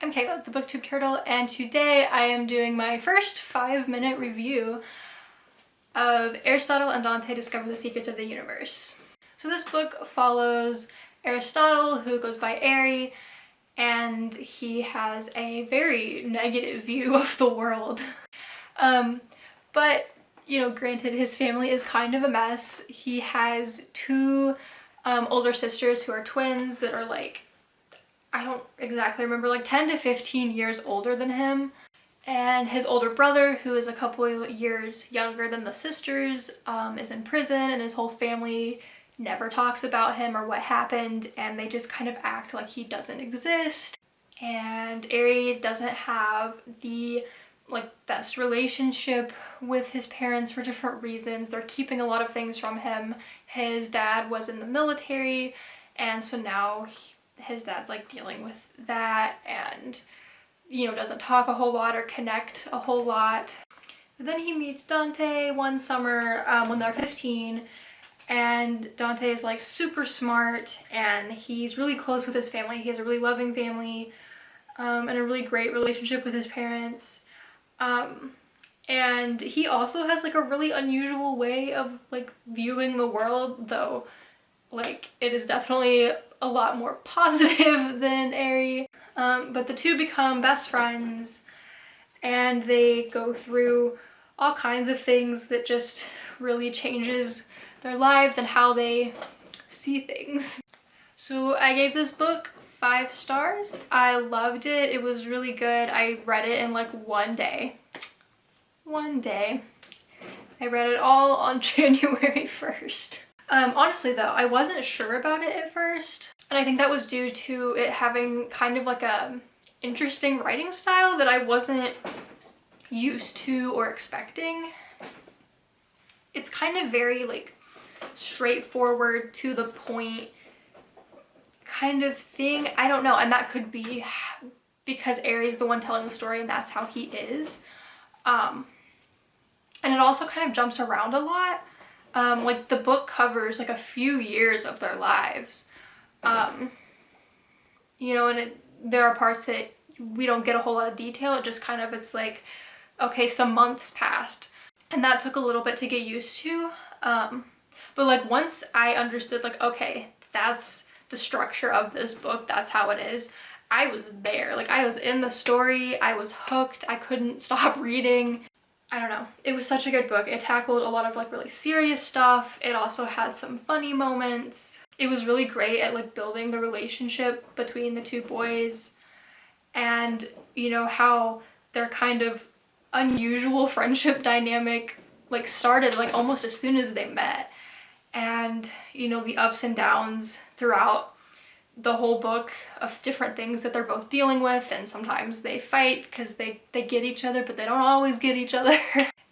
I'm Kayla, the BookTube Turtle, and today I am doing my first 5-minute review of Aristotle and Dante Discover the Secrets of the Universe. So this book follows Aristotle, who goes by Ari, and he has a very negative view of the world. But, you know, granted, his family is kind of a mess. He has two older sisters who are twins that are like, I don't exactly remember, like 10 to 15 years older than him. And his older brother, who is a couple years younger than the sisters, is in prison, and his whole family never talks about him or what happened, and they just kind of act like he doesn't exist. And Ari doesn't have the best relationship with his parents for different reasons. They're keeping a lot of things from him. His dad was in the military, and so now his dad's like dealing with that, and you know, doesn't talk a whole lot or connect a whole lot. But then he meets Dante one summer when they're 15, and Dante is like super smart, and he's really close with his family. He has a really loving family and a really great relationship with his parents. And he also has like a really unusual way of like viewing the world, though like it is definitely a lot more positive than Ari. But the two become best friends, and they go through all kinds of things that just really changes their lives and how they see things. So I gave this book 5 stars. I loved it. It was really good. I read it in like one day. I read it all on January 1st. Honestly though, I wasn't sure about it at first. And I think that was due to it having kind of like a interesting writing style that I wasn't used to or expecting. It's kind of very like straightforward, to the point kind of thing. I don't know, and that could be because Ari's the one telling the story and that's how he is. And it also kind of jumps around a lot. Like the book covers like a few years of their lives. You know, and there are parts that we don't get a whole lot of detail. It just kind of, it's like, okay, some months passed, and that took a little bit to get used to. But like once I understood like, okay, that's the structure of this book, that's how it is, I was there. Like I was in the story, I was hooked, I couldn't stop reading. I don't know. It was such a good book. It tackled a lot of like really serious stuff. It also had some funny moments. It was really great at like building the relationship between the two boys, and you know how their kind of unusual friendship dynamic like started like almost as soon as they met, and you know the ups and downs throughout the whole book of different things that they're both dealing with, and sometimes they fight because they get each other, but they don't always get each other.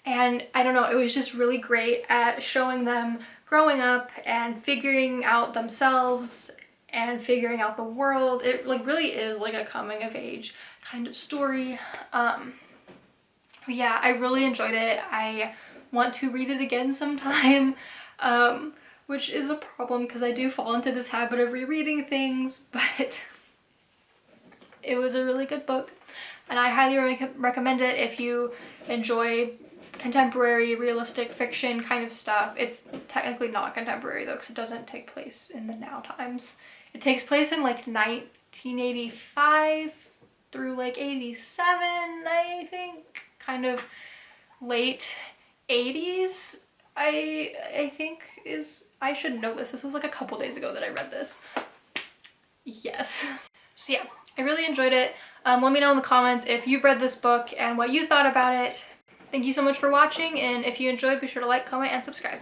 And I don't know, it was just really great at showing them growing up and figuring out themselves and figuring out the world. It like really is like a coming of age kind of story. Yeah, I really enjoyed it. I want to read it again sometime. Which is a problem because I do fall into this habit of rereading things, but it was a really good book, and I highly recommend it if you enjoy contemporary realistic fiction kind of stuff. It's technically not contemporary though, because it doesn't take place in the now times. It takes place in like 1985 through like 87, I think, kind of late 80s. I think is, I should know this. This was like a couple days ago that I read this. Yes. So yeah, I really enjoyed it. Let me know in the comments if you've read this book and what you thought about it. Thank you so much for watching, and if you enjoyed, be sure to like, comment, and subscribe.